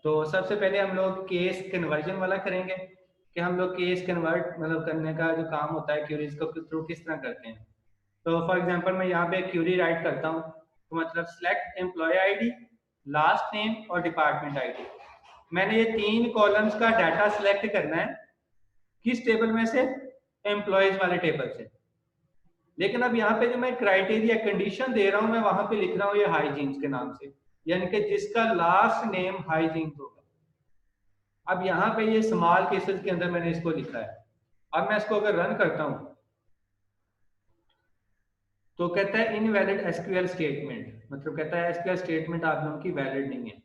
तो सबसे पहले हम लोग केस कन्वर्जन वाला करेंगे कि हम लोग केस कन्वर्ट मतलब करने का जो काम होता है क्यूरीज को थ्रू किस तरह करते हैं। तो फॉर एग्जांपल मैं यहाँ पे क्यूरी राइट करता हूँ, तो मतलब select employ ID, last name और डिपार्टमेंट आईडी। मैंने ये 3 कॉलम्स का डाटा सिलेक्ट करना है, किस टेबल में से? एम्प्लॉयज वाले टेबल से। लेकिन अब यहाँ पे जो मैं क्राइटेरिया कंडीशन दे रहा हूँ, मैं वहां पे लिख रहा हूँ ये हाइजीन्स के नाम से, यानी कि जिसका लास्ट नेम हाइजीन्स होगा। अब यहाँ पे ये स्मॉल केसेस के अंदर मैंने इसको लिखा है। अब मैं इसको अगर रन करता हूँ तो कहता है इनवैलिड एसक्यूएल स्टेटमेंट, मतलब कहता है एसक्यूएल स्टेटमेंट आप लोगों की वैलिड नहीं है।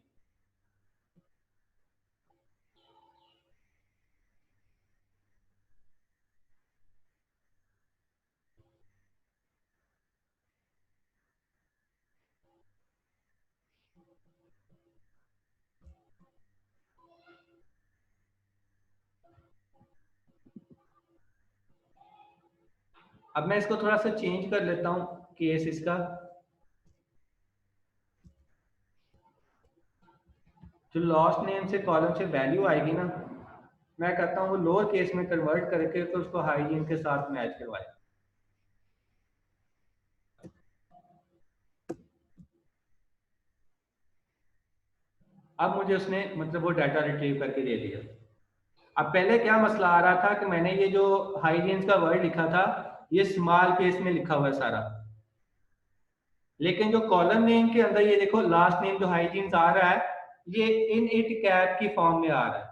अब मैं इसको थोड़ा सा चेंज कर लेता हूँ केस इसका। जो लास्ट नेम से कॉलम से वैल्यू आएगी ना, मैं कहता हूँ वो लोअर केस में कन्वर्ट करके तो उसको हाइजीन के साथ मैच करवाया। अब मुझे उसने मतलब वो डाटा रिट्रीव करके दे दिया। अब पहले क्या मसला आ रहा था कि मैंने ये जो हाइजीन्स का वर्ड लिखा था ये स्मॉल केस में लिखा हुआ है सारा, लेकिन जो कॉलम नेम के अंदर ये देखो लास्ट नेम जो हाइजीन्स आ रहा है ये इन इट कैप की फॉर्म में आ रहा है।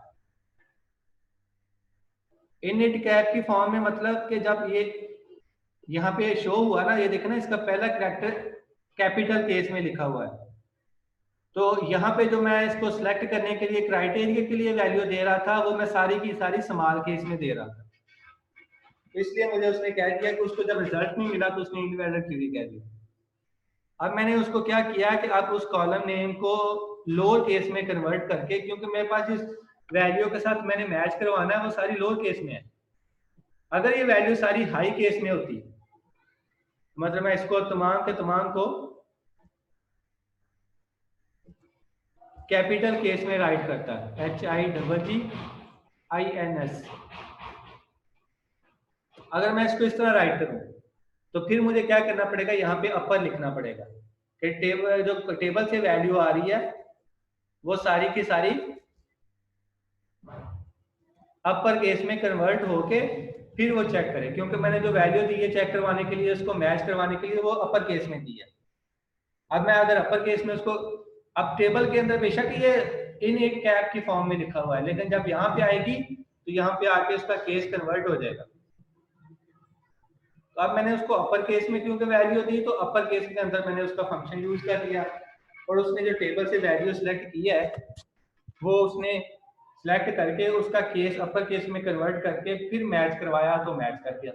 इन इट कैप की फॉर्म में मतलब कि जब ये यहाँ पे शो हुआ ना, ये देखना इसका पहला कैरेक्टर कैपिटल केस में लिखा हुआ है। तो यहाँ पे जो मैं इसको सिलेक्ट करने के लिए क्राइटेरिया के लिए वैल्यू दे रहा था वो मैं सारी की सारी स्मॉल केस में दे रहा था, इसलिए मुझे उसने कह दिया कि उसको जब रिजल्ट नहीं मिला तो उसने इनवैलिड क्वेरी कह दिया। अब मैंने उसको क्या किया कि अब उस कॉलम नेम को लोअर केस में कन्वर्ट करके, क्योंकि मेरे पास जिस वैल्यू के साथ मैंने मैच करवाना है वो सारी लोअर केस में है। अगर ये वैल्यू सारी हाई केस में होती, मतलब मैं इसको तमाम के तमाम को कैपिटल केस में राइट करता है, HIGGINS। अगर मैं इसको इस तरह राइट करूं तो फिर मुझे क्या करना पड़ेगा, यहाँ पे अपर लिखना पड़ेगा कि टेबल जो टेबल से वैल्यू आ रही है वो सारी की सारी अपर केस में कन्वर्ट होके फिर वो चेक करे, क्योंकि मैंने जो वैल्यू दी है चेक करवाने के लिए, उसको मैच करवाने के लिए वो अपर केस में दी है। अब मैं अगर अपर केस में उसको, अब टेबल के अंदर बेशक ये इन एक कैप की फॉर्म में लिखा हुआ है, लेकिन जब यहाँ पे आएगी तो यहाँ पे आके उसका केस कन्वर्ट हो जाएगा। तो अब मैंने उसको अपर केस में क्योंकि वैल्यू दी तो अपर केस के अंदर मैंने उसका फंक्शन यूज कर लिया, और उसने जो टेबल से वैल्यू सिलेक्ट की है वो उसने सिलेक्ट करके उसका केस अपर केस में कन्वर्ट करके फिर मैच करवाया तो मैच कर दिया।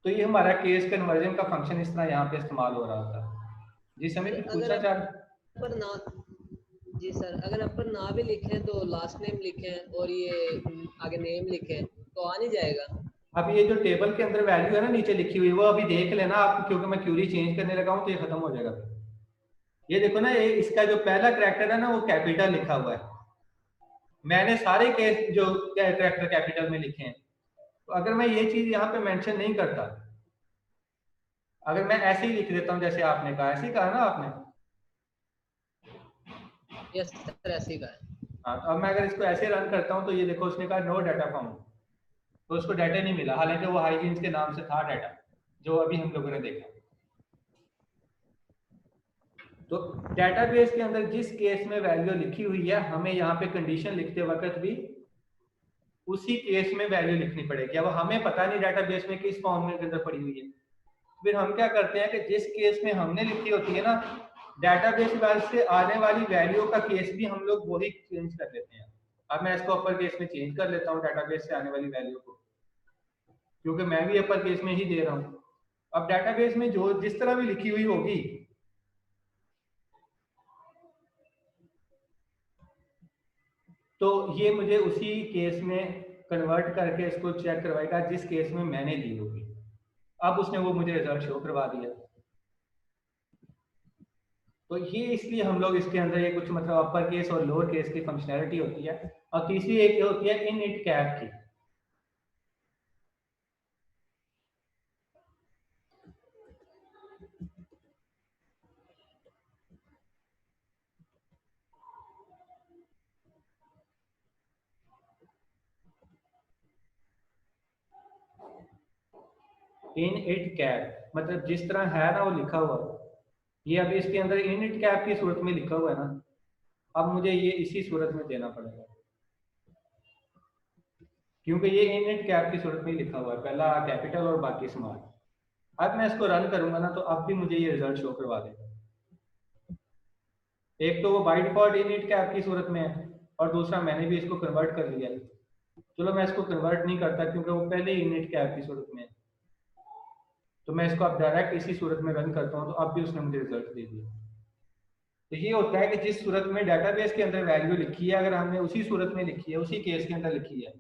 तो ये हमारा केस कन्वर्जन का फंक्शन इस तरह यहाँ पे इस्तेमाल हो रहा था। जी समीर कुछ पूछना चाह पर ना जी सर, अगर अपन ना भी लिखें तो लास्ट नेम लिखें और ये आगे नेम लिखें तो आ नहीं जाएगा? अब ये जो टेबल के अंदर वैल्यू है ना नीचे लिखी हुई, वो अभी देख लेना आप, क्योंकि मैं क्यूरी चेंज करने लगा हूँ तो ये खत्म हो जाएगा। ये देखो ना, ये इसका जो पहला कैरेक्टर है ना वो कैपिटल लिखा हुआ है, मैंने सारे केस जो कैरेक्टर कैपिटल में लिखे हैं। तो अगर मैं ये चीज यहाँ पे मेंशन नहीं करता, अगर मैं ऐसे ही लिख देता हूँ जैसे आपने कहा, ऐसे ही कहा ना आपने? यस सर, ऐसे ही का है। हाँ, तो अब मैं अगर इसको ऐसे रन करता हूँ तो ये देखो उसने कहा नो डाटा फाउंड, तो उसको डाटा नहीं मिला, हालांकि वो हाइजीन्स के नाम से था डाटा जो अभी हम लोगों ने देखा। तो डेटाबेस के अंदर जिस केस में वैल्यू लिखी हुई है हमें यहाँ पे कंडीशन लिखते वक्त भी उसी केस में वैल्यू लिखनी पड़ेगी। अब हमें पता नहीं डेटाबेस में किस फॉर्म में अंदर पड़ी हुई है, फिर हम क्या करते हैं कि जिस केस में हमने लिखी होती है ना, डेटाबेस से आने वाली वैल्यू का केस भी हम लोग वही चेंज कर लेते हैं। अब मैं इसको अपर केस में चेंज कर लेता हूँ डेटाबेस से आने वाली वैल्यू को, क्योंकि मैं भी अपर केस में ही दे रहा हूँ। अब डेटाबेस में जो जिस तरह भी लिखी हुई होगी तो ये मुझे उसी केस में कन्वर्ट करके इसको चेक करवाएगा जिस केस में मैंने दी होगी। अब उसने वो मुझे रिजल्ट शो करवा दिया। तो ये इसलिए हम लोग इसके अंदर ये कुछ मतलब अपर केस और लोअर केस की फंक्शनैलिटी होती है। और तीसरी एक होती है इन इट कैप की। इन इट कैप मतलब जिस तरह है ना वो लिखा हुआ, ये अभी इसके अंदर इन इट कैप की सूरत में लिखा हुआ है ना, अब मुझे ये इसी सूरत में देना पड़ेगा, क्योंकि ये इन इट कैप की सूरत में ही लिखा हुआ है, पहला कैपिटल और बाकी स्मॉल। अब मैं इसको रन करूंगा ना तो अब भी मुझे ये रिजल्ट शो करवा देगा। एक तो वो by default in it cap की सूरत में है, और दूसरा मैंने भी इसको कन्वर्ट कर लिया है। चलो मैं इसको कन्वर्ट नहीं करता क्योंकि वो पहले ही इन इट कैप की सूरत में है, तो मैं इसको अब डायरेक्ट इसी सूरत में रन करता हूँ, तो अब भी उसने मुझे रिजल्ट दे दिया। तो ये होता है कि जिस सूरत में डाटाबेस के अंदर वैल्यू लिखी है, अगर हमने उसी सूरत में लिखी है, उसी केस के अंदर लिखी है,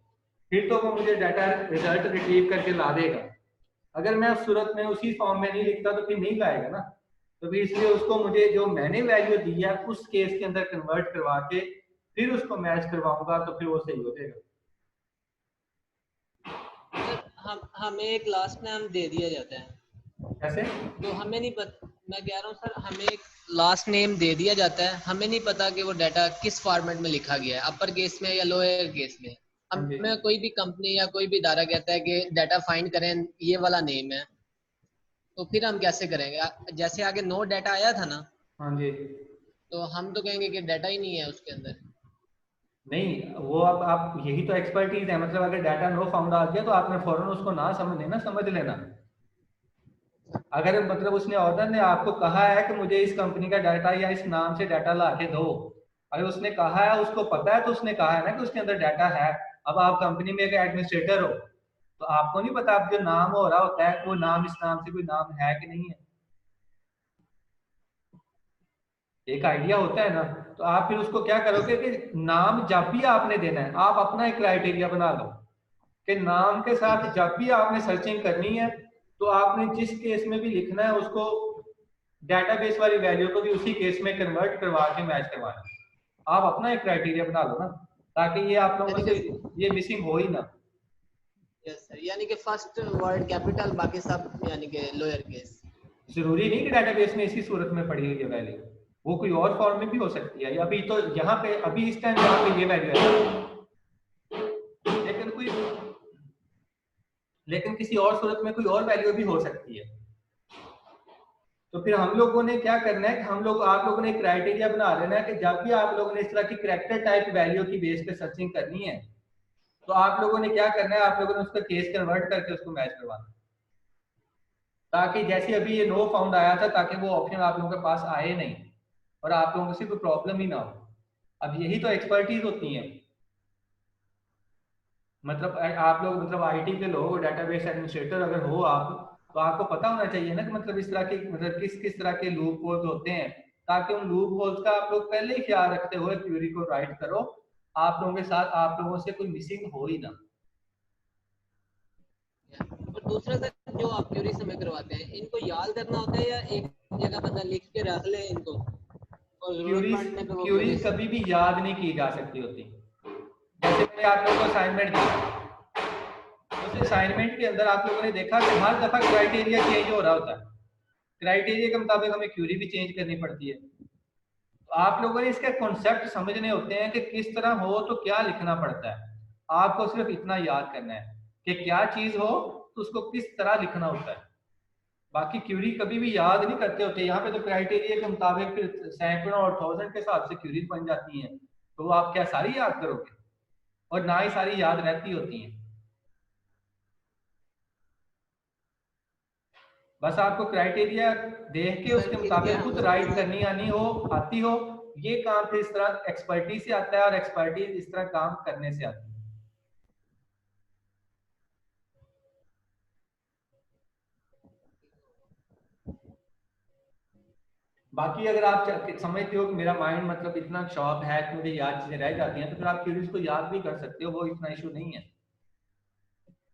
फिर तो वो मुझे डाटा रिजल्ट रिट्रीव करके ला देगा। अगर मैं उस सूरत में उसी फॉर्म में नहीं लिखता तो फिर नहीं लाएगा ना। तो फिर इसलिए उसको मुझे जो मैंने वैल्यू दी है उस केस के अंदर कन्वर्ट करवा के फिर उसको मैच करवाऊंगा, तो फिर वो सही हो जाएगा। हम हमें एक लास्ट नाम दे दिया जाता है, कैसे? तो हमें नहीं पता, मैं कह रहा हूँ सर हमें एक लास्ट नेम दे दिया जाता है, हमें नहीं पता कि वो डाटा किस फॉर्मेट में लिखा गया है, अपर केस में या लोअर केस में। हाँ जी, हमें कोई भी कंपनी या कोई भी इदारा कहता है कि डाटा फाइंड करें, ये वाला नेम है, तो फिर हम कैसे करेंगे? जैसे आगे नो डाटा आया था ना, हाँ जी। तो हम तो कहेंगे कि डाटा ही नहीं है उसके अंदर। नहीं, वो अब आप यही तो एक्सपर्टीज है, मतलब अगर डाटा नो फाउंड आ गया तो आपने फौरन उसको ना समझ लेना, समझ लेना। अगर मतलब उसने ऑर्डर ने आपको कहा है कि मुझे इस कंपनी का डाटा या इस नाम से डाटा ला के दो, अगर उसने कहा है, उसको पता है, तो उसने कहा है ना कि उसके अंदर डाटा है। अब आप कंपनी में एक एडमिनिस्ट्रेटर हो तो आपको नहीं पता, आप जो नाम हो रहा होता है वो नाम इस नाम से कोई नाम है कि नहीं है, एक आइडिया होता है ना। तो आप फिर उसको क्या करोगे कि नाम जब भी आपने देना है, आप अपना एक क्राइटेरिया बना लो कि नाम के ठीक साथ है। जब भी आपने सर्चिंग करनी है तो आपने जिस केस में भी लिखना है उसको डेटाबेस वाली वैल्यू को भी उसी केस में कन्वर्ट करवा के मैच करवाना। आप अपना एक क्राइटेरिया बना लो ना, ताकि ये आप लोगों यानी से कि ये मिसिंग हो ही ना। यस सर, यानी कि फर्स्ट वर्ड कैपिटल, बाकी सब यानी कि लोअर केस। जरूरी नहीं कि डेटाबेस में इसी सूरत में पड़ी हुई है वैल्यू, वो कोई और फॉर्म में भी हो सकती है। अभी तो यहाँ पे अभी इस टाइम यहाँ पे ये वैल्यू है, लेकिन कोई लेकिन किसी और सूरत में कोई और वैल्यू भी हो सकती है। तो फिर हम लोगों ने क्या करना है कि हम लोग आप लोगों ने क्राइटेरिया बना लेना है कि जब भी आप लोगों ने इस तरह की करैक्टर टाइप वैल्यू की बेस पे सर्चिंग करनी है तो आप लोगों ने क्या करना है, आप लोगों ने उसका केस कन्वर्ट करके उसको मैच करवाना, ताकि जैसे अभी ये नो फाउंड आया था, ताकि वो ऑप्शन आप लोगों के पास आए नहीं और आप लोगों को कोई प्रॉब्लम ही ना हो। अब यही तो एक्सपर्टीज होती है। मतलब आप लोग मतलब आईटी के लोग, डेटाबेस एडमिनिस्ट्रेटर अगर हो आप, तो आपको पता होना चाहिए ना कि मतलब इस तरह के मतलब किस किस तरह के लूप होल्स होते हैं, ताकि उन लूप होल्स का आप लोग पहले ही ख्याल रखते हुए क्वेरी को राइट करो, आप लोगों के साथ आप लोगों से कोई मिसिंग हो ही ना। और दूसरा सर, जो आप क्यूरी समय करवाते हैं, इनको याद करना होता है या एक जगह बंदा लिख के रख ले इनको और जरूरत क्यूरीज पड़ने पे वो क्यूरीज क्यूरीज। कभी भी याद नहीं की जा सकती होती। जैसे मैंने आप लोगों को असाइनमेंट दी, उस असाइनमेंट के अंदर आप लोगों ने देखा कि हर दफा क्राइटेरिया चेंज हो रहा होता है, क्राइटेरिया के मुताबिक हमें क्यूरी भी चेंज करनी पड़ती है। तो आप लोगों ने इसके कॉन्सेप्ट समझने होते हैं कि किस तरह हो तो क्या लिखना पड़ता है। आपको सिर्फ इतना याद करना है कि क्या चीज हो तो उसको किस तरह लिखना होता है। बाकी क्यूरी कभी भी याद नहीं करते होते। यहाँ पे तो क्राइटेरिया के मुताबिक फिर सैकड़ों और थाउजेंड के हिसाब से क्यूरी बन जाती हैं, तो वो आप क्या सारी याद करोगे? और ना ही सारी याद रहती होती हैं। बस आपको क्राइटेरिया देख के सर उसके ठीक है, मुताबिक हम खुद लोग राइट थोड़ा करनी आनी हो, आती हो। ये काम फिर इस तरह एक्सपर्टीज से आता है और एक्सपर्टीज इस तरह काम करने से आती है। बाकी अगर आप समझते हो कि मेरा माइंड मतलब इतना शॉर्प है कि मुझे याद चीजें रह जाती हैं, तो फिर आप क्यूरीज को याद भी कर सकते हो, वो इतना इशू नहीं है।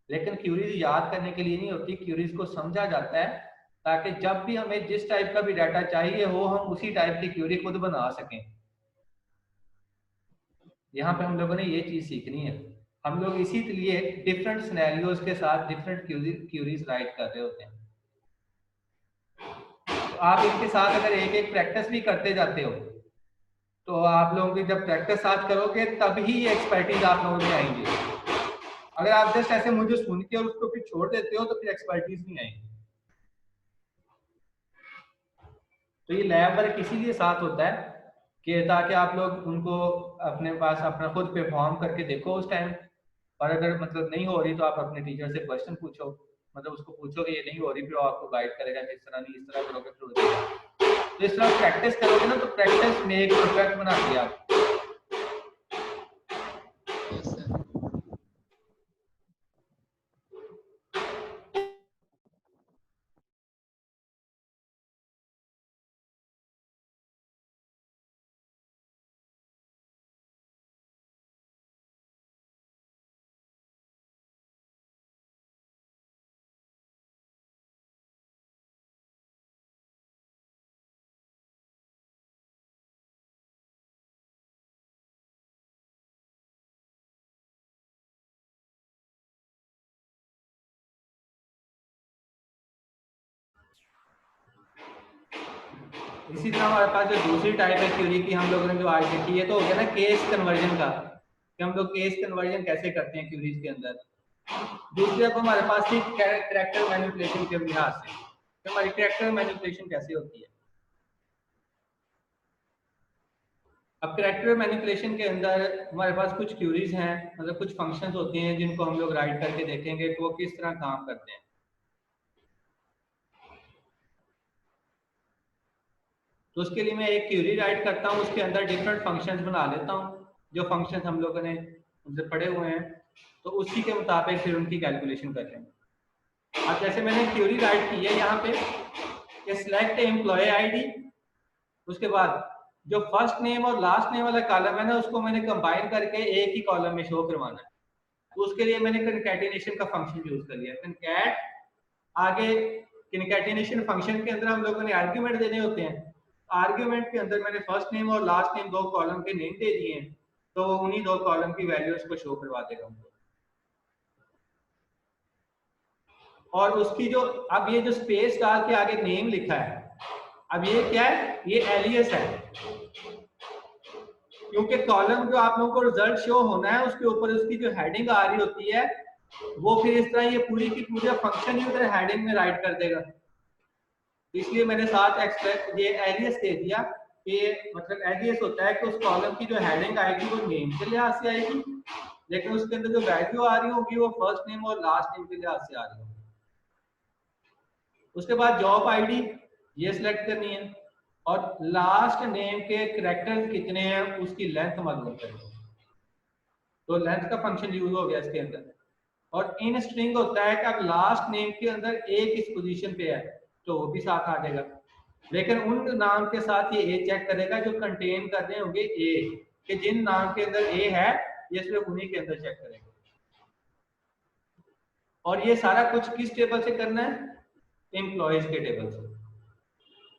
लेकिन क्यूरीज याद करने के लिए नहीं होती, क्यूरीज को समझा जाता है ताकि जब भी हमें जिस टाइप का भी डाटा चाहिए हो हम उसी टाइप की क्यूरी खुद बना सकें। यहाँ पे हम लोगों ने ये चीज सीखनी है। हम लोग इसी लिए डिफरेंट सिनेरियोज के साथ डिफरेंट क्यूरीज राइट कर रहे होते हैं। तो आप इनके साथ अगर एक एक प्रैक्टिस भी करते जाते हो तो आप लोगों की जब प्रैक्टिस साथ करोगे तभी ये एक्सपर्टीज आप लोगों में आएंगी। अगर आप जस्ट ऐसे मुझे सुन के और उसको फिर छोड़ देते हो तो फिर एक्सपर्टीज नहीं आएगी। तो ये लैब वर्क इसीलिए साथ होता है कि ताकि आप लोग उनको अपने पास अपना खुद परफॉर्म करके देखो उस टाइम। और अगर मतलब नहीं हो रही तो आप अपने टीचर से क्वेश्चन पूछो, मतलब उसको पूछो कि ये नहीं हो रही, फिर आपको गाइड करेगा कि इस तरह नहीं, इस तरह करोगे फिर हो जाएगा। तो इस तरह प्रैक्टिस करोगे ना तो प्रैक्टिस मेक परफेक्ट बनाती है आप। इसी तरह हमारे पास जो दूसरी टाइप है क्यूरी की हम लोगों ने जो आज देखी है तो हो गया ना केस कन्वर्जन का, कि हम लोग केस कन्वर्जन कैसे करते हैं क्यूरीज के अंदर। दूसरी अब हमारे पास थी कैरेक्टर मैनिपुलेशन के लिहाज से, तो हमारी कैरेक्टर मैनिपुलेशन कैसे होती है। अब कैरेक्टर मैनिपुलेशन के अंदर हमारे पास कुछ क्यूरीज हैं, मतलब कुछ फंक्शंस होते हैं जिनको हम लोग राइट करके देखेंगे कि वो किस तरह काम करते हैं। तो उसके लिए मैं एक क्यूरी राइट करता हूँ, उसके अंदर डिफरेंट फंक्शंस बना लेता हूँ जो फंक्शंस हम लोगों ने उनसे पढ़े हुए हैं, तो उसी के मुताबिक फिर उनकी कैलकुलेशन कर लेंगे। अब जैसे मैंने क्यूरी राइट की है यहाँ पे कि सिलेक्ट एम्प्लॉय आईडी, उसके बाद जो फर्स्ट नेम और लास्ट नेम वाला कॉलम है ना उसको मैंने कंबाइन करके एक ही कॉलम में शो करवाना है। तो उसके लिए मैंने कनकैटिनेशन का फंक्शन यूज कर लिया। कनकैट आगे कनकैटिनेशन फंक्शन के अंदर हम लोगों ने आर्ग्यूमेंट देने होते हैं। आर्ग्यूमेंट के अंदर मैंने फर्स्ट नेम और लास्ट नेम दो कॉलम के नेम दे दिए हैं, तो उन्हीं दो कॉलम की वैल्यूज को शो करवा देगा हमको। और उसकी जो अब ये जो स्पेस डाल के आगे नेम लिखा है, अब ये क्या है, ये एलियस है, क्योंकि कॉलम जो आप लोगों को रिजल्ट शो होना है उसके ऊपर उसकी जो हेडिंग आ रही होती है वो फिर इस तरह ये पूरी की पूरी फंक्शन ही उधर हेडिंग में राइट कर देगा। इसलिए मैंने साथ एक्सप्रेस ये एलियस दे दिया कि मतलब एलियस होता है कि उस कॉलम की जो हेडिंग आएगी वो नेम के लिहाज से आएगी, लेकिन उसके अंदर जो वैल्यू आ रही होगी वो फर्स्ट नेम और लास्ट नेम के लिहाज से आ रही होगी। उसके बाद जॉब आईडी ये सिलेक्ट करनी है और लास्ट नेम के कैरेक्टर कितने हैं उसकी लेंथ मालूम करनी है। तो लेंथ का फंक्शन यूज हो गया इसके अंदर। और इन स्ट्रिंग होता है कि अब लास्ट नेम के अंदर ए किस पोजीशन पे है तो वो भी साथ आ जाएगा, लेकिन उन नाम के साथ ये ए चेक करेगा जो कंटेन कर रहे होंगे ए, कि जिन नाम के अंदर ए है ये सिर्फ उन्हीं के अंदर चेक करेगा। और ये सारा कुछ किस टेबल से करना है, एम्प्लॉयज के टेबल से।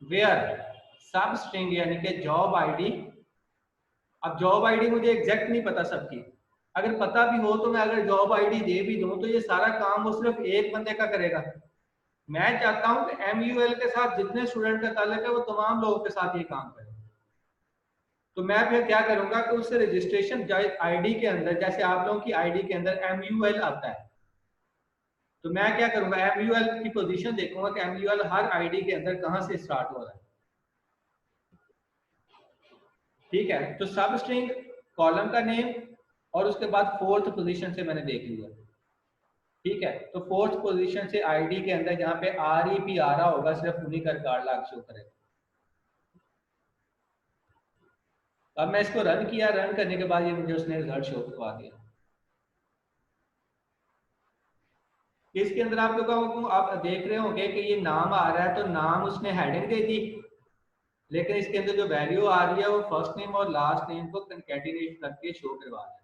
वेयर सब स्ट्रिंग यानी कि जॉब आईडी। अब जॉब आईडी मुझे एग्जैक्ट नहीं पता सबकी, अगर पता भी हो तो मैं अगर जॉब आईडी दे भी दूं तो ये सारा काम वो सिर्फ एक बंदे का करेगा। मैं चाहता हूं कि MUL के साथ जितने स्टूडेंट का ताल्लुक है वो तमाम लोगों के साथ ये काम करें। तो मैं फिर क्या करूंगा कि उससे रजिस्ट्रेशन आईडी के अंदर, जैसे आप लोगों की आईडी के अंदर MUL आता है, तो मैं क्या करूंगा MUL की पोजीशन देखूंगा कि MUL हर आईडी के अंदर कहां से स्टार्ट हो रहा है। ठीक है, तो सब स्ट्रिंग कॉलम का नेम और उसके बाद फोर्थ पोजीशन से मैंने देख लिया। ठीक है, तो फोर्थ पोजीशन से आईडी के अंदर जहां पे REP आ रहा होगा सिर्फ उन्हीं का रिकॉर्ड लाग शो करेगा। अब मैं इसको रन किया, रन करने के बाद ये मुझे उसने रिजल्ट शो करवा दिया। इसके अंदर आप लोगों को आप देख रहे होंगे कि ये नाम आ रहा है तो नाम उसने हेडिंग दे दी, लेकिन इसके अंदर जो वैल्यू आ रही है वो फर्स्ट नेम और लास्ट नेम को कंकैटिनेट करके शो करवा रहा है।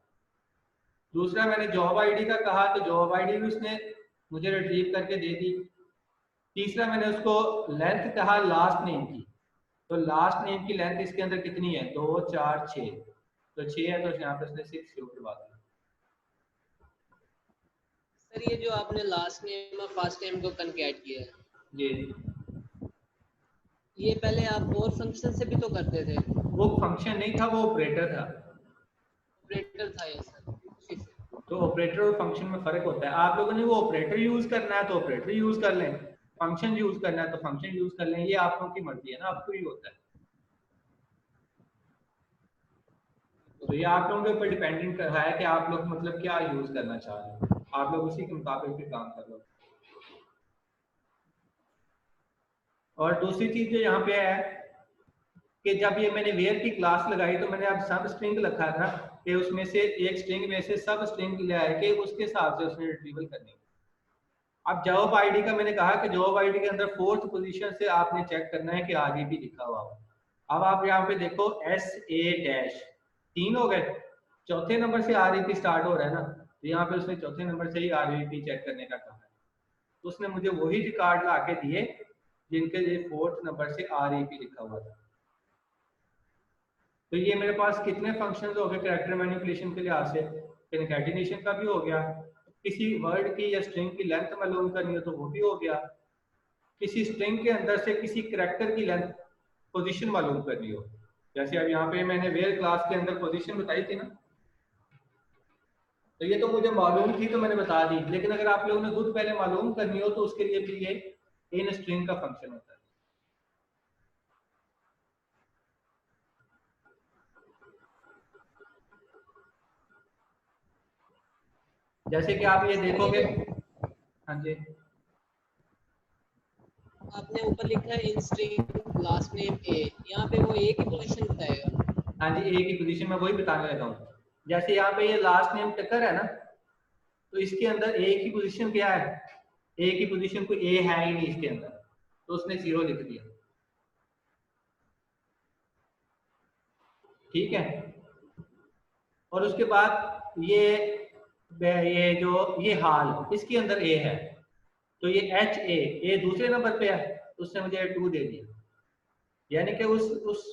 दूसरा मैंने जॉब आईडी का कहा तो जॉब आईडी भी उसने मुझे रिट्रीव करके दे दी। तीसरा मैंने उसको लेंथ कहा लास्ट नेम की, तो लास्ट नेम की लेंथ इसके अंदर कितनी है, 2 4 6, तो 6 है, तो यहाँ पे उसने 6 शो करवा दिया। सर ये जो आपने लास्ट नेम और फर्स्ट नेम को कनकैट किया है, जी ये पहले आप और फंक्शन से भी तो करते थे। वो फंक्शन नहीं था, वो ऑपरेटर था। ऑपरेटर था ये सर, उसी से। तो ऑपरेटर और फंक्शन में फर्क होता है। आप लोगों ने वो ऑपरेटर यूज करना है तो ऑपरेटर यूज कर लें, फंक्शन यूज करना है तो फंक्शन यूज कर लें, ये आप लोगों की मर्जी है ना, आपको ही होता है। तो ये आप लोगों के ऊपर डिपेंडेंट है कि आप लोग मतलब क्या यूज करना चाह रहे हैं, आप लोग उसी के मुताबिक भी काम कर लो। और दूसरी चीज जो यहाँ पे है कि जब ये मैंने वेयर की क्लास लगाई तो मैंने अब सब स्ट्रिंग लिखा था कि उसमें से एक स्ट्रिंग में से सब स्ट्रिंग ले आए कि उसके हिसाब से उसने रिट्रीवल करनी है। अब जॉब आईडी का मैंने कहा कि जॉब आईडी के अंदर 4th पोजीशन से आपने चेक करना है कि आरईपी लिखा हुआ हो। अब आप यहाँ पे देखो एस ए डैश 3 हो गए, चौथे नंबर से आरईपी स्टार्ट हो रहा है ना, तो यहाँ पे उसने चौथे नंबर से ही आरईपी चेक करने का कहा है। तो उसने मुझे वही रिकॉर्ड ला के दिए जिनके लिए 4th नंबर से आरईपी लिखा हुआ था। तो ये मेरे पास कितने फंक्शंस हो गए कैरेक्टर मैनिपुलेशन के लिहाज से, कनकैटिनेशन का भी हो गया, किसी वर्ड की या स्ट्रिंग की लेंथ मालूम करनी हो तो वो भी हो गया, किसी स्ट्रिंग के अंदर से किसी कैरेक्टर की लेंथ पोजीशन मालूम करनी हो, जैसे अब यहाँ पे मैंने वेयर क्लास के अंदर पोजीशन बताई थी ना, तो ये तो मुझे मालूम थी तो मैंने बता दी, लेकिन अगर आप लोगों ने खुद पहले मालूम करनी हो तो उसके लिए भी ये इन स्ट्रिंग का फंक्शन होता है। जैसे कि आप ये देखोगे, हाँ जी, आपने ऊपर लिखा है इन स्ट्रिंग लास्ट नेम ए, यहाँ पे वो ए की पोजीशन बताएगा। हाँ जी, ए की पोजीशन में वही बताने लगा हूँ। जैसे यहाँ पे ये लास्ट नेम टक्कर है ना, तो इसके अंदर ए की पोजीशन क्या है, ए की पोजीशन कोई ए है ही नहीं इसके अंदर, तो उसने 0 लिख दिया। ठीक है, और उसके बाद ये हाल इसके अंदर ए है, तो ये एच ए दूसरे नंबर पे है, तो उसने मुझे 2 दे दिया। यानी कि उस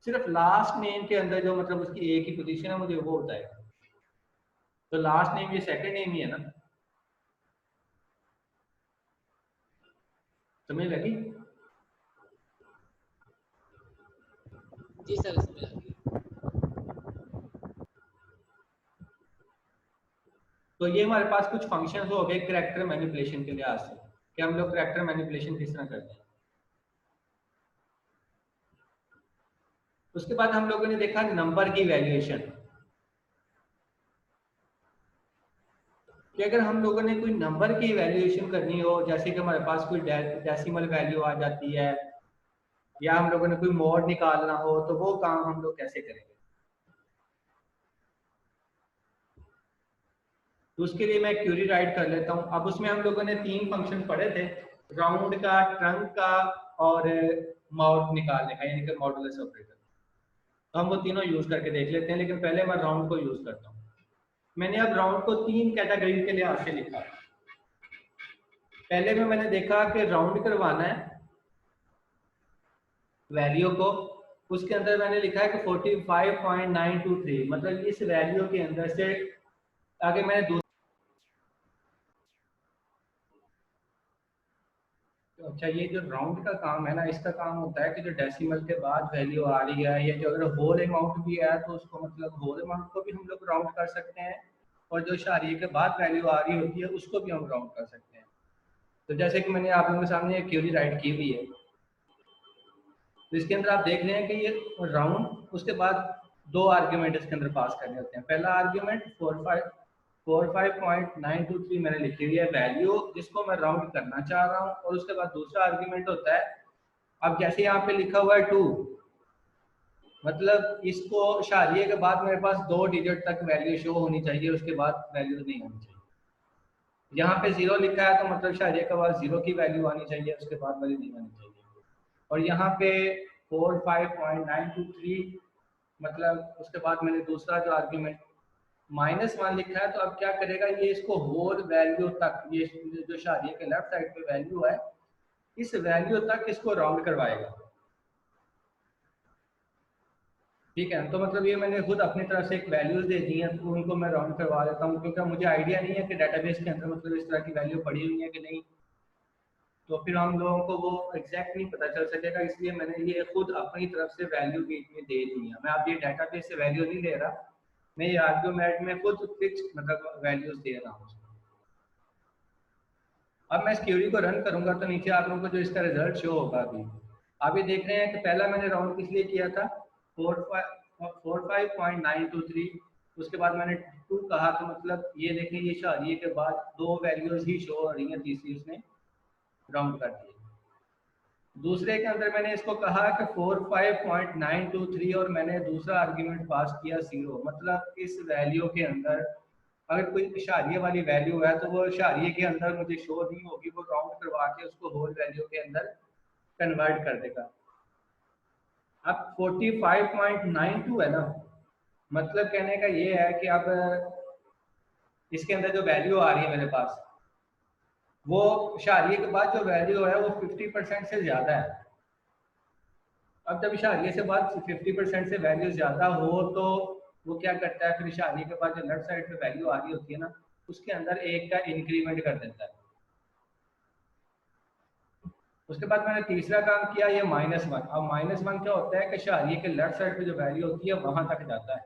सिर्फ लास्ट नेम के अंदर जो मतलब उसकी ए की पोजीशन है मुझे वो बताएगा। तो लास्ट नेम ये सेकंड नेम ही है ना, समझ लगी? जी सर, समझ आ गई। तो ये हमारे पास कुछ फंक्शंस हो गए कैरेक्टर मैनिपुलेशन के लिहाज से कि हम लोग कैरेक्टर मैनिपुलेशन किस तरह करते हैं। उसके बाद हम लोगों ने देखा नंबर की वैल्यूएशन, कि अगर हम लोगों ने कोई नंबर की वैल्यूएशन करनी हो, जैसे कि हमारे पास कोई डेसिमल वैल्यू आ जाती है या हम लोगों ने कोई मोड निकालना हो, तो वो काम हम लोग कैसे करेंगे। तो उसके लिए मैं क्यूरी राइट कर लेता हूँ। अब उसमें हम लोगों ने 3 फंक्शन पढ़े थे, राउंड का, ट्रंक का और मॉड निकालने का, यानी कि मॉडुलस ऑपरेटर। तो हम वो तीनों यूज करके देख लेते हैं, लेकिन पहले मैं राउंड को यूज करता हूँ। मैंने अब राउंड को 3 कैटेगरी के लिहाज से लिखा। पहले में मैंने देखा कि राउंड करवाना है वैल्यू को, उसके अंदर मैंने लिखा है कि 45.923, मतलब इस वैल्यू के अंदर से आगे मैंने तो अच्छा, ये जो राउंड का काम है ना, इसका काम होता है कि जो डेसिमल के बाद वैल्यू आ रही है या जो अगर होल अमाउंट भी है तो उसको मतलब होल अमाउंट को भी हम लोग राउंड कर सकते हैं, और जो इशारिये के बाद वैल्यू आ रही होती है उसको भी हम राउंड कर सकते हैं। तो जैसे कि मैंने आप लोगों के सामने एक क्यूरी राइट की हुई है, तो इसके अंदर आप देख रहे हैं कि ये राउंड, उसके बाद 2 आर्ग्यूमेंट इसके अंदर पास करने होते हैं। पहला आर्ग्यूमेंट 45.923 मैंने लिखी हुई है वैल्यू जिसको मैं राउंड करना चाह रहा हूँ, और उसके बाद दूसरा आर्ग्यूमेंट होता है, अब जैसे यहाँ पे लिखा हुआ है 2, मतलब इसको इशारिये के बाद मेरे पास 2 डिजिट तक वैल्यू शो होनी चाहिए, उसके बाद वैल्यू नहीं होनी चाहिए। यहाँ पे 0 लिखा है तो मतलब इशारिये के बाद 0 की वैल्यू आनी चाहिए, उसके बाद वैल्यू नहीं आनी चाहिए। और यहाँ पे 45.923 मतलब उसके बाद मैंने दूसरा जो आर्ग्यूमेंट -1 लिखा है, तो अब क्या करेगा ये, इसको होल वैल्यू तक, ये जो इशारिये के लेफ्ट साइड पे वैल्यू है इस वैल्यू तक इसको राउंड करवाएगा। ठीक है, तो मतलब ये मैंने खुद अपनी तरफ से एक वैल्यूज दे दी है, तो उनको मैं राउंड करवा देता हूँ, क्योंकि मुझे आइडिया नहीं है कि डेटाबेस के अंदर मतलब इस तरह की वैल्यू पड़ी हुई है कि नहीं, तो फिर हम लोगों को वो एग्जैक्ट नहीं पता चल सकेगा, इसलिए मैंने ये खुद अपनी तरफ से वैल्यू बीच में दे दी है। मैं आप ये डाटाबेस से वैल्यू नहीं ले रहा, मैं ये आर्गुमेंट में खुद फिक्स मतलब वैल्यूज दे रहा हूँ। अब मैं इस क्यूरी को रन करूंगा तो नीचे आप लोगों को जो इसका रिजल्ट शो होगा अभी आप ये देख रहे हैं कि पहला मैंने राउंड किस लिए किया था 45.923, उसके बाद मैंने 2 कहा, तो मतलब ये देखें ये शादी के बाद 2 वैल्यूज ही शो हो रही हैं, तीसरी उसने राउंड कर दी। दूसरे के अंदर मैंने इसको कहा कि 45.923 और मैंने दूसरा आर्ग्यूमेंट पास किया 0, मतलब इस वैल्यू के अंदर अगर कोई इशारिये वाली वैल्यू है तो वो इशारिये के अंदर मुझे शो नहीं होगी, वो राउंड करवा के उसको होल वैल्यू के अंदर कन्वर्ट कर देगा। अब 45.92 है ना, मतलब कहने का ये है कि अब इसके अंदर जो वैल्यू आ रही है मेरे पास, वो इशारिये के बाद जो वैल्यू है वो 50% से ज्यादा है। अब जब इशारिये से बाद 50% से वैल्यू ज्यादा हो तो वो क्या करता है, फिर इशारिये के बाद जो लेफ्ट साइड पे वैल्यू आ रही होती है ना, उसके अंदर 1 का इंक्रीमेंट कर देता है। उसके बाद मैंने तीसरा काम किया ये -1। अब -1 क्या होता है कि इशारिये के लेफ्ट साइड पे जो वैल्यू होती है वहां तक जाता है।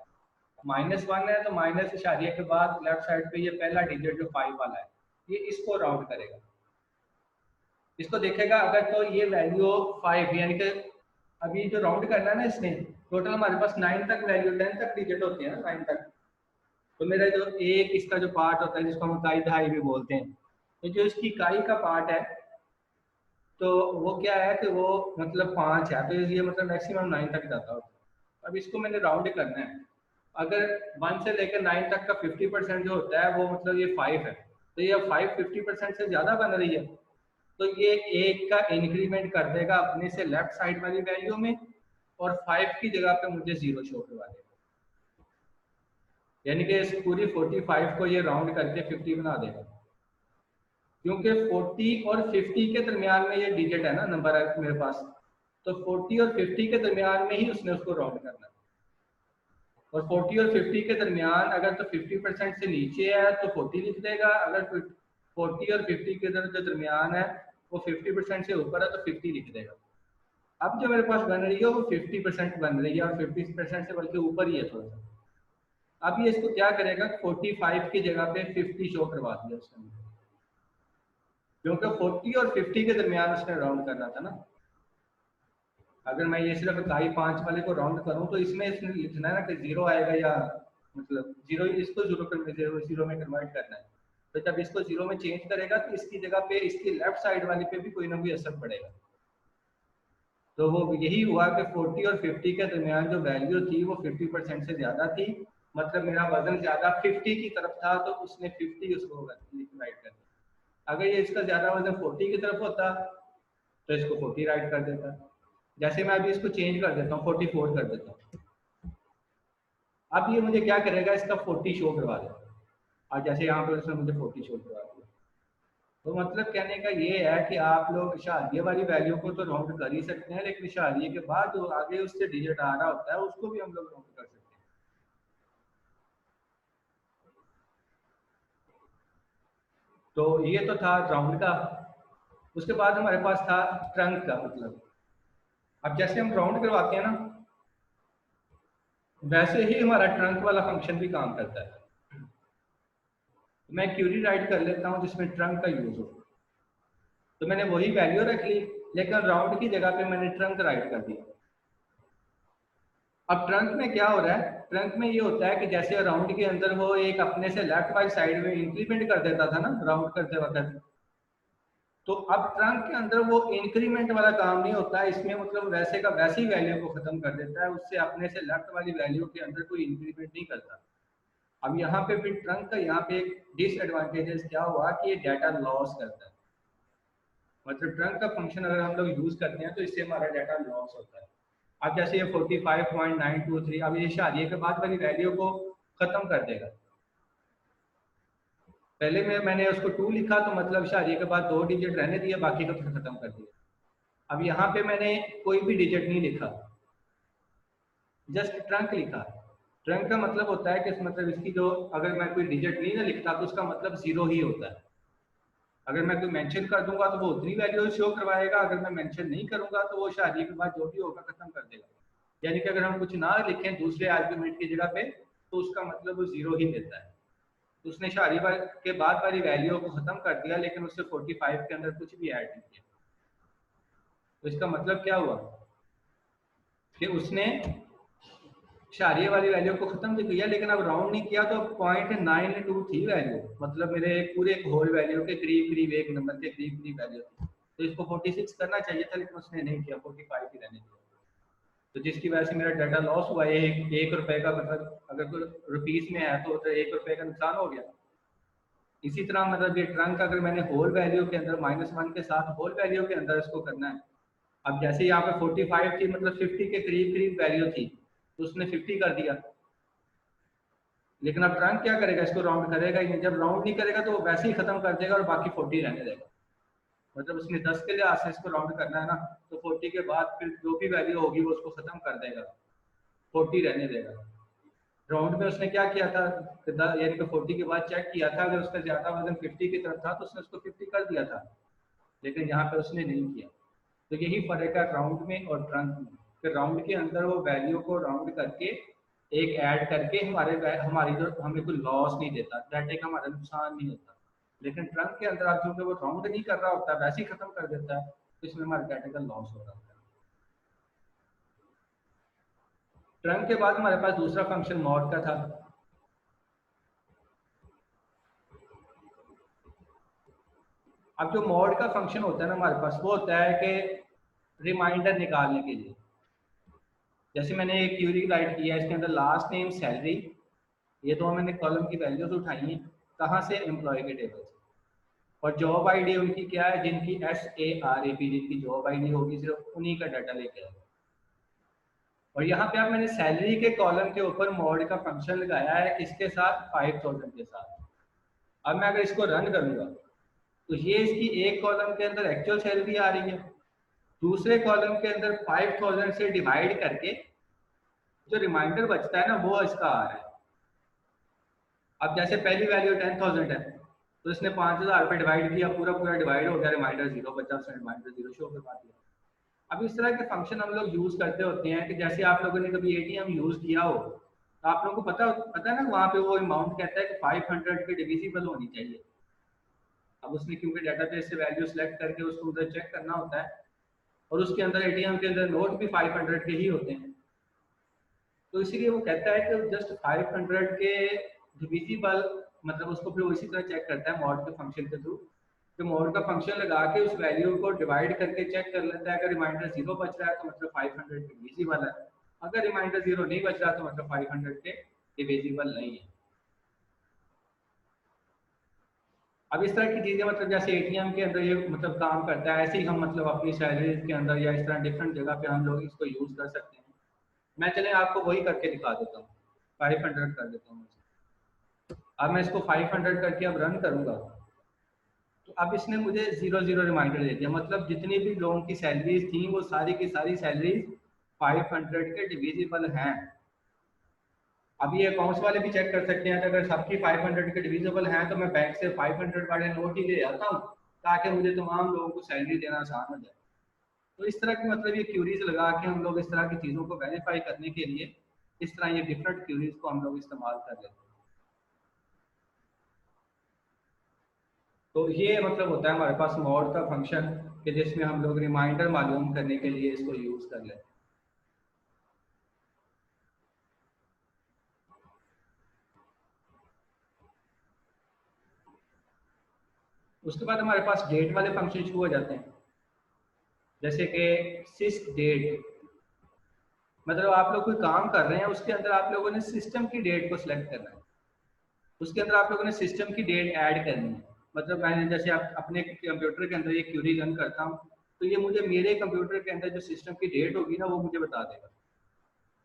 -1 है तो माइनस इशारिये के बाद लेफ्ट साइड पे ये पहला डिजिट जो 5 वाला है, ये इसको राउंड करेगा, इसको देखेगा अगर तो ये वैल्यू 5 यानी कि अभी जो राउंड करना है ना इसने, टोटल हमारे पास 9 तक वैल्यू 10 तक डिजिट होते हैं ना 9 तक, तो मेरा जो एक इसका जो पार्ट होता है जिसको हम इकाई दहाई भी बोलते हैं, तो जो इसकी इकाई का पार्ट है तो वो क्या है कि वो मतलब 5 है, तो ये मतलब मैक्सिमम 9 तक जाता है। अब इसको मैंने राउंड करना है, अगर 1 से लेकर 9 तक का 50% जो होता है वो मतलब ये 5 है, तो ये 5 50% से ज़्यादा बन रही है, तो ये 1 का इंक्रीमेंट कर देगा अपने से लेफ्ट साइड वाली वैल्यू में, और 5 की जगह पे मुझे 0 शो करवा देगा, यानी कि इस पूरी 45 को ये राउंड करके 50 बना देगा, क्योंकि 40 और 50 के दरमियान में ये डिजिट है ना, नंबर है मेरे पास, तो 40 और 50 के दरमियान में ही उसने उसको राउंड करना है, और 40 और 50 के दरमियान अगर तो 50% से नीचे है तो 40 लिख देगा, अगर 40 और 50 के जो दरमियान है वो 50% से ऊपर है तो 50 लिख देगा। अब जो मेरे पास बन रही है वो 50% बन रही है, और 50% से बल्कि ऊपर ही है थोड़ा सा। अब ये इसको क्या करेगा, 45 की जगह पे 50 शो करवा दिया उसने, क्योंकि 40 और 50 के दरमियान उसने राउंड करना था ना। अगर मैं ये सिर्फ इकाई 5 वाले को राउंड करूं तो इसमें इसने लिखना है ना कि 0 आएगा, या मतलब 0 इसको 0 में कन्वर्ट करना है, तो जब इसको 0 में चेंज करेगा तो इसकी जगह पे इसकी लेफ्ट साइड वाले पे भी कोई ना कोई असर पड़ेगा। तो वो यही हुआ कि 40 और 50 के दरमियान जो वैल्यू थी वो 50% से ज्यादा थी, मतलब मेरा वजन ज्यादा 50 की तरफ था, तो उसने 50 उसको राइट कर दिया। अगर ये इसका ज्यादा वजन 40 की तरफ होता तो इसको 40 राइट कर देता। जैसे मैं अभी इसको चेंज कर देता हूँ, 44 कर देता हूँ, अब ये मुझे क्या करेगा, इसका 40 शो करवा देगा, और जैसे यहाँ पर उसने मुझे 40 शो करवा दिया। तो मतलब कहने का ये है कि आप लोग इशारिये वाली वैल्यू को तो राउंड कर ही सकते हैं, लेकिन इशारिये के बाद जो आगे उससे डिजिट आ रहा होता है उसको भी हम लोग राउंड कर सकते हैं। तो ये तो था राउंड का। उसके बाद हमारे पास था ट्रंक का, मतलब अब जैसे हम राउंड करवाते हैं ना, वैसे ही हमारा ट्रंक वाला फंक्शन भी काम करता है। मैं क्यूरी राइट कर लेता हूँ जिसमें ट्रंक का यूज हो, तो मैंने वही वैल्यू रख ली, लेकिन राउंड की जगह पे मैंने ट्रंक राइट कर दिया। अब ट्रंक में क्या हो रहा है, ट्रंक में ये होता है कि जैसे राउंड के अंदर वो एक अपने से लेफ्ट वाली साइड में इंक्रीमेंट कर देता था ना राउंड करते वक्त, तो अब ट्रंक के अंदर वो इंक्रीमेंट वाला काम नहीं होता, इसमें मतलब वैसे का वैसी वैल्यू को खत्म कर देता है, उससे अपने से लेफ्ट वाली वैल्यू के अंदर कोई इंक्रीमेंट नहीं करता। अब यहाँ पे फिर ट्रंक का यहाँ पे एक डिसएडवांटेजेस क्या हुआ कि ये डाटा लॉस करता है, मतलब ट्रंक का फंक्शन अगर हम लोग यूज करते हैं तो इससे हमारा डाटा लॉस होता है। अब जैसे ये 45.923 अब ये शादी के बाद वाली वैल्यू को खत्म कर देगा। पहले मैंने उसको 2 लिखा तो मतलब शादी के बाद 2 डिजिट रहने दिए, बाकी को फिर खत्म कर दिया। अब यहाँ पे मैंने कोई भी डिजिट नहीं लिखा, जस्ट ट्रंक लिखा। ट्रंक का मतलब होता है कि मतलब इसकी जो, अगर मैं कोई डिजिट नहीं ना लिखता तो उसका मतलब 0 ही होता है। अगर मैं कोई मेंशन कर दूंगा तो वो उतनी वैल्यू शो करवाएगा, अगर मैं मेंशन नहीं करूंगा तो वो शादी के बाद जो भी होगा खत्म कर देगा। यानी कि अगर हम कुछ ना लिखें दूसरे आर्गुमेंट की जगह पे तो उसका मतलब वो 0 ही देता है। तो उसने शादी के बाद वाली वैल्यू को खत्म कर दिया, लेकिन उससे 45 के अंदर कुछ भी ऐड नहीं किया। तो इसका मतलब क्या हुआ कि उसने शारिये वाली वैल्यू को खत्म भी किया, लेकिन अब राउंड नहीं किया तो 0.92 थी वैल्यू, मतलब मेरे पूरे होल वैल्यू के करीब करीब एक नंबर के करीब करीब वैल्यू थी। तो इसको 46 करना चाहिए था, लेकिन उसने नहीं किया, 45 ही रहने दिया। तो जिसकी वजह से मेरा डाटा लॉस हुआ है। एक रुपए का, मतलब अगर कोई रुपीस में है तो 1 रुपए का नुकसान हो गया। इसी तरह मतलब ये ट्रंक अगर मैंने होल वैल्यू के अंदर -1 के साथ होल वैल्यू के अंदर इसको करना है। अब जैसे यहाँ पे 45 थी, मतलब 50 के करीब करीब वैल्यू थी, तो उसने 50 कर दिया। लेकिन अब ट्रंक क्या करेगा, इसको राउंड करेगा ही नहीं। जब राउंड नहीं करेगा तो वो वैसे ही खत्म कर देगा और बाकी 40 रहने देगा। मतलब उसने 10 के लिहाज से इसको राउंड करना है ना, तो 40 के बाद फिर जो भी वैल्यू होगी वो उसको खत्म कर देगा, 40 रहने देगा। राउंड में उसने क्या किया था, यानी कि 40 के बाद चेक किया था, अगर उसका ज्यादा वजन 50 की तरफ था तो उसने उसको 50 कर दिया था, लेकिन यहाँ पे उसने नहीं किया। तो यही फर्क है राउंड में और ट्रंक में। फिर राउंड के अंदर वो वैल्यू को राउंड करके एक ऐड करके हमारी जो हमें कोई लॉस नहीं देता, डाटे का हमारा नुकसान नहीं होता। लेकिन ट्रंक के अंदर आप क्योंकि वो राउंड नहीं कर रहा होता, वैसे ही खत्म कर देता है, तो इसमें हमारे डाटे का लॉस हो रहा होता है। ट्रंक के बाद हमारे पास दूसरा फंक्शन मॉड का था। अब जो मॉड का फंक्शन होता है ना हमारे पास, वो होता है कि रिमाइंडर निकालने के लिए। जैसे मैंने एक क्यूरी राइट किया, इसके अंदर लास्ट नेम सैलरी, ये तो मैंने कॉलम की वैल्यूज उठाई हैं, कहाँ से, एम्प्लॉय के टेबल से। और जॉब आईडी उनकी क्या है, जिनकी SARAP जिनकी जॉब आईडी होगी, सिर्फ उन्हीं का डाटा लेके आए। और यहाँ पे आप मैंने सैलरी के कॉलम के ऊपर मॉड का फंक्शन लगाया है, किसके साथ, 5000 के साथ। अब मैं अगर इसको रन करूंगा तो ये इसकी एक कॉलम के अंदर एक्चुअल सैलरी आ रही है, दूसरे कॉलम के अंदर 5000 से डिवाइड करके जो रिमाइंडर बचता है ना वो इसका आ रहा है। अब जैसे पहली वैल्यू 10,000 है, तो इसने 5000 पे डिवाइड किया, पूरा पूरा डिवाइड हो गया, रिमाइंडर 0 बचा, उसने रिमाइंडर 0 शो करवा दिया। अब इस तरह के फंक्शन हम लोग यूज करते होते हैं कि जैसे आप लोगों ने कभी ATM यूज किया हो तो आप लोगों को पता है ना, वहाँ पे वो अमाउंट कहता है कि 500 के डिविजिबल होनी चाहिए। अब उसने क्योंकि डाटाबेस से वैल्यू सेलेक्ट करके उसको उधर चेक करना होता है, और उसके अंदर ATM के अंदर नोट भी 500 के ही होते हैं, तो इसीलिए वो कहता है कि जस्ट 500 के डिविजिबल, मतलब उसको फिर वो इसी तरह चेक करता है मॉड के फंक्शन के थ्रू। तो मॉड का फंक्शन लगा के उस वैल्यू को डिवाइड करके चेक कर लेता है, अगर रिमाइंडर 0 बच रहा है तो मतलब 500 के डिविजिबल है, अगर रिमाइंडर 0 नहीं बच रहा तो मतलब 500 के डिविजिबल नहीं है। अब इस तरह की चीजें, मतलब जैसे ATM के अंदर ये मतलब काम करता है, ऐसे ही हम मतलब अपनी सैलरीज के अंदर या इस तरह डिफरेंट जगह पे हम लोग इसको यूज कर सकते हैं। मैं चले आपको वही करके दिखा देता हूँ, 500 कर देता हूँ। अब मैं इसको 500 करके अब रन करूंगा तो अब इसने मुझे 0 रिमाइंडर दे दिया, मतलब जितनी भी लोगों की सैलरीज थी वो सारी की सारी सैलरीज 500 के डिविजिबल हैं। अब ये अकाउंट्स वाले भी चेक कर सकते हैं कि अगर सबकी 500 के डिविजिबल हैं तो मैं बैंक से 500 वाले नोट ही ले आता हूँ, ताकि मुझे तमाम लोगों को सैलरी देना आसान हो जाए। तो इस तरह की मतलब ये क्यूरीज लगा के हम लोग इस तरह की चीज़ों को वेरीफाई करने के लिए इस तरह ये डिफरेंट क्यूरीज को हम लोग इस्तेमाल कर लेते हैं। तो ये मतलब होता है हमारे पास मॉड का फंक्शन, कि जिसमें हम लोग रिमाइंडर मालूम करने के लिए इसको यूज कर लेते हैं। उसके बाद हमारे पास डेट वाले फंक्शन शुरू हो जाते हैं, जैसे कि सिस्ट डेट। मतलब आप लोग कोई काम कर रहे हैं, उसके अंदर आप लोगों ने सिस्टम की डेट को सिलेक्ट करना है, उसके अंदर आप लोगों ने सिस्टम की डेट ऐड करनी है। मतलब मैंने जैसे आप अपने कंप्यूटर के अंदर ये क्यूरी रन करता हूँ तो ये मुझे मेरे कंप्यूटर के अंदर जो सिस्टम की डेट होगी ना वो मुझे बता देगा।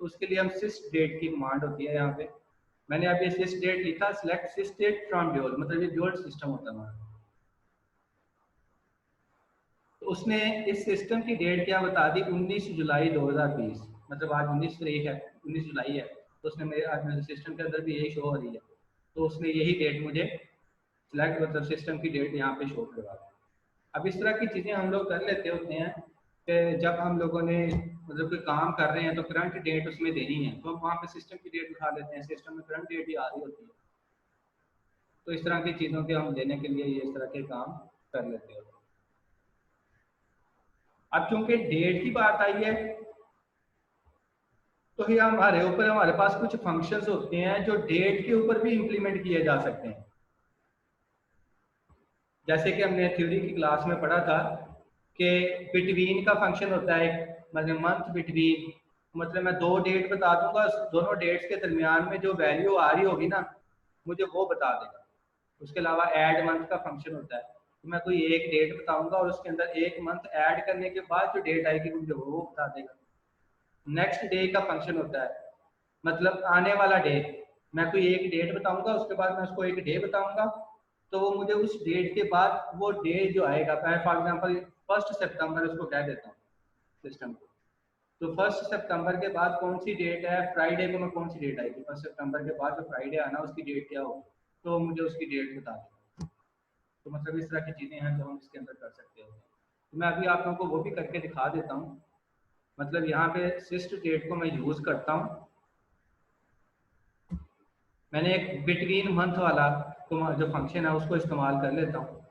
तो उसके लिए हम सिस्ट डेट की कमांड होती है यहाँ पे। मैंने अब ये सिस्ट डेट लिखा, select sysdate from dual, मतलब ये ड्यूल सिस्टम होता है हमारा। तो तो उसने इस सिस्टम की डेट क्या बता दी, 19 जुलाई 2020, मतलब आज 19 तारीख है, 19 जुलाई है, तो उसने मेरे आज मेरे सिस्टम के अंदर भी यही शो हो रही है, तो उसने यही डेट मुझे सिलेक्ट, मतलब सिस्टम की डेट यहाँ पे शो करवा दी। अब इस तरह की चीज़ें हम लोग कर लेते होते हैं कि जब हम लोगों ने मतलब कोई काम कर रहे हैं तो करंट डेट उसमें देनी है, तो हम वहाँ पे सिस्टम की डेट उठा लेते हैं, सिस्टम में करंट डेट ही आ रही होती है। तो इस तरह की चीज़ों के हम लेने के लिए ये इस तरह के काम कर लेते हैं। अब चूंकि डेट की बात आई है तो ये हमारे ऊपर हमारे पास कुछ फंक्शंस होते हैं जो डेट के ऊपर भी इंप्लीमेंट किए जा सकते हैं। जैसे कि हमने थ्योरी की क्लास में पढ़ा था कि बिटवीन का फंक्शन होता है, मतलब मंथ बिटवीन, मतलब मैं दो डेट बता दूंगा, दोनों डेट्स के दरमियान में जो वैल्यू आ रही होगी ना मुझे वो बता देगा। उसके अलावा ऐड मंथ का फंक्शन होता है, तो मैं कोई एक डेट बताऊंगा और उसके अंदर एक मंथ ऐड करने के बाद जो डेट आएगी मुझे वो बता देगा। नेक्स्ट डे का फंक्शन होता है, मतलब आने वाला डे, मैं कोई एक डेट बताऊंगा उसके बाद मैं उसको एक डे बताऊंगा, तो वो मुझे उस डेट के बाद वो डे जो आएगा, मैं फॉर एग्जांपल 1 सितंबर उसको कह देता हूँ सिस्टम को, तो 1 सितंबर के बाद कौन सी डेट है, फ्राइडे को मैं कौन सी डेट आएगी, 1 सितंबर के बाद जो फ्राइडे आना उसकी डेट क्या होगी, तो मुझे उसकी डेट बता देगा। तो मतलब इस तरह की चीज़ें हैं जो हम इसके अंदर कर सकते हो। तो मैं अभी आप लोगों को वो भी करके दिखा देता हूँ। मतलब यहाँ पे सिस्ट डेट को मैं यूज़ करता हूँ, मैंने एक बिटवीन मंथ वाला जो फंक्शन है उसको इस्तेमाल कर लेता हूँ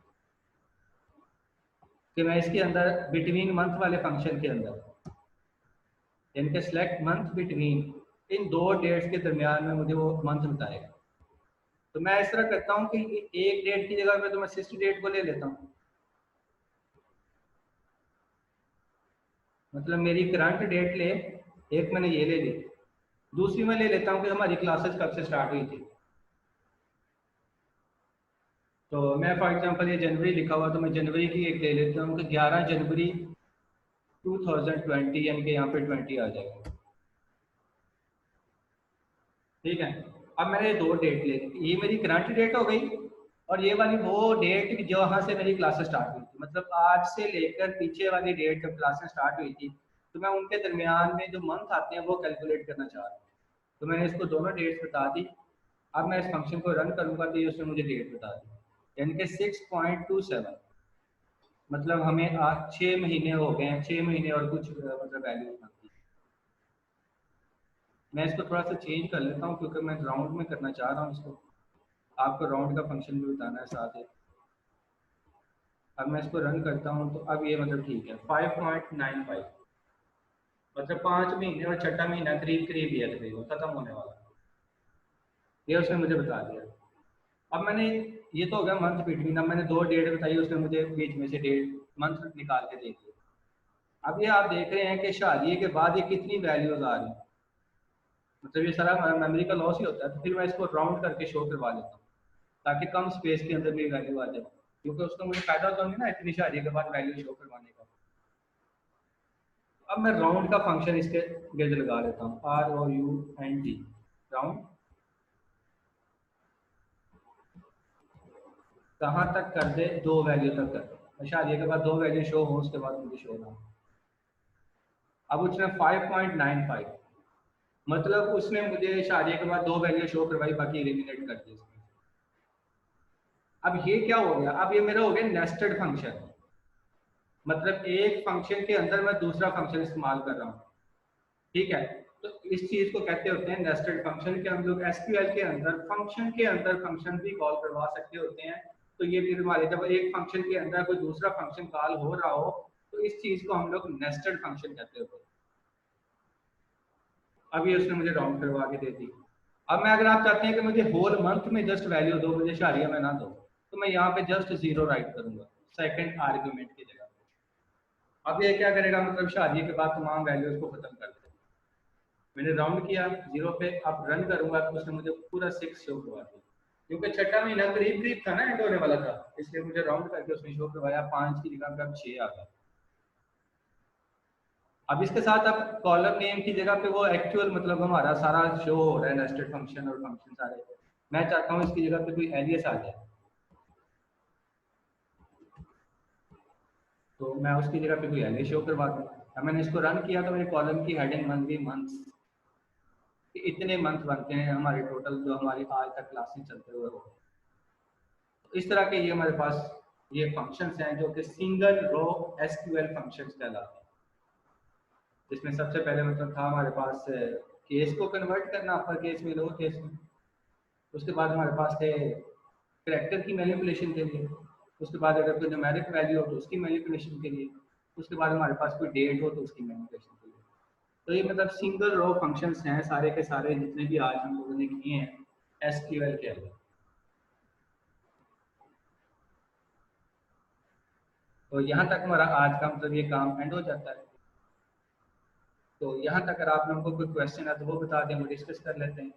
कि मैं इसके अंदर बिटवीन मंथ वाले फंक्शन के अंदर इनके सेलेक्ट मंथ बिटवीन, इन दो डेट्स के दरमियान में मुझे वो मंथ बताएगा। तो मैं इस तरह करता हूँ कि एक डेट की जगह पे तो मैं सिस्ट डेट को ले लेता हूँ, मतलब मेरी करंट डेट ले, एक मैंने ये ले ली, दूसरी मैं ले लेता हूँ कि हमारी क्लासेस कब से स्टार्ट हुई थी। तो मैं फॉर एग्जांपल ये जनवरी लिखा हुआ तो मैं जनवरी की एक ले लेता हूँ कि 11 जनवरी 2020, यानी कि यहाँ पे 20 आ जाएगा। ठीक है, अब मैंने दो डेट ले ली, ये मेरी करंट डेट हो गई और ये वाली वो डेट जहाँ से मेरी क्लासेस स्टार्ट हुई थी, मतलब आज से लेकर पीछे वाली डेट जब क्लासेस स्टार्ट हुई थी तो मैं उनके दरमियान में जो मंथ आते हैं वो कैलकुलेट करना चाह रहा हूँ। तो मैंने इसको दोनों डेट्स बता दी। अब मैं इस फंक्शन को रन करूंगा तो ये उसने मुझे डेट बता दी, यानी कि 6.27, मतलब हमें आज 6 महीने हो गए हैं, 6 महीने और कुछ मतलब वैल्यू आती है। मैं इसको थोड़ा सा चेंज कर लेता हूँ क्योंकि मैं राउंड में करना चाह रहा हूँ इसको, आपको राउंड का फंक्शन भी बताना है साथ ही। अब मैं इसको रन करता हूँ तो अब ये मतलब ठीक है 5.95, मतलब 5 महीने और छठा महीना करीब करीब ही है, तकरीबन खत्म होने वाला, ये उसने मुझे बता दिया। अब मैंने ये तो हो गया मंथ बिटवीन, अब मैंने दो डेट बताई, उसने मुझे बीच में से डेट मंथ निकाल के दे दिया। अब ये आप देख रहे हैं कि शादी के बाद ये कितनी वैल्यूज आ रही हैं, मतलब ये सारा मेमोरी का लॉस ही होता है। तो फिर मैं इसको राउंड करके शो करवा लेता हूँ ताकि कम स्पेस के अंदर मेरी वैल्यू आ जाए, क्योंकि उसका मुझे फायदा होता नहीं ना इतनी शादी के बाद वैल्यू शो करवाने का। अब मैं राउंड का फंक्शन इसके गिर्द लगा लेता हूँ, ROUND, राउंड कहाँ तक कर दे, दो वैल्यू तक कर दे, शादी के बाद दो वैल्यू शो हो उसके बाद मुझे शो ना। अब उसने 5.95, मतलब उसने मुझे शादी के बाद दो वैल्यू शो करवाई, बाकी एलिमिनेट कर दी। अब ये क्या हो गया, अब ये मेरा हो गया नेस्टेड फंक्शन, मतलब एक फंक्शन के अंदर मैं दूसरा फंक्शन इस्तेमाल कर रहा हूँ। ठीक है, तो इस चीज को कहते होते हैं नेस्टेड फंक्शन, के हम लोग एसक्यूएल के अंदर फंक्शन भी कॉल करवा सकते होते हैं। तो ये फिर हमारे जब एक फंक्शन के अंदर कोई दूसरा फंक्शन कॉल हो रहा हो तो इस चीज को हम लोग नेस्टेड फंक्शन कहते होते हैं। अब ये उसने मुझे राउंड करवा के दे दी। अब मैं, अगर आप चाहते हैं कि मुझे होल मंथ में जस्ट वैल्यू दो, मुझे शारिया में ना दो, तो मैं यहाँ पे जस्ट 0 राइट करूंगा सेकंड आर्ग्यूमेंट की जगह। अब ये क्या करेगा, मतलब शादी के बाद तमाम वैल्यूज को खत्म कर देगा। मैंने राउंड किया 0 पे, अब रन करूंगा तो उसने मुझे पूरा 6 शो करवा दिया, क्योंकि छठा महीना करीब करीब था ना एंड होने वाला था, इसलिए मुझे राउंड करके उसने शो करवाया 5 की जगह पे अब 6 आ गया। अब इसके साथ अब कॉलम नेम की जगह पे वो एक्चुअल मतलब हमारा सारा शो हो रहा है, नेस्टेड फंक्शन और फंक्शन सारे। मैं चाहता हूँ इसकी जगह पे कोई एलियस आ जाए, तो मैं उसकी जगह पे कोई एरे शो करवा दूँ। अब मैंने इसको रन किया तो मेरे कॉलम की हेडिंग बन गई मंथ्स, इतने मंथ बनते हैं हमारे टोटल जो हमारी आज तक क्लासेस चलते हुए हो। तो इस तरह के ये हमारे पास ये फंक्शंस हैं जो कि सिंगल रो एसक्यूएल फंक्शंस कहलाते हैं, जिसमें सबसे पहले मतलब था हमारे पास केस को कन्वर्ट करना अपर केस में लोअर केस में, उसके बाद हमारे पास थे कैरेक्टर की मैनिपुलेशन के लिए, उसके बाद अगर कोई न्यूमेरिक वैल्यू हो तो उसकी मैनिपुलेशन के लिए, उसके बाद हमारे पास कोई डेट हो तो उसकी मैनिपुलेशन के लिए। तो ये मतलब सिंगल रो फंक्शंस हैं सारे के सारे जितने भी आज हम लोगों ने किए हैं एसक्यूएल के अंदर। तो यहाँ तक हमारा आज का मतलब ये काम एंड हो जाता है। तो यहाँ तक अगर आप लोगों को कोई क्वेश्चन है तो वो बता दें, वो डिस्कस कर लेते हैं।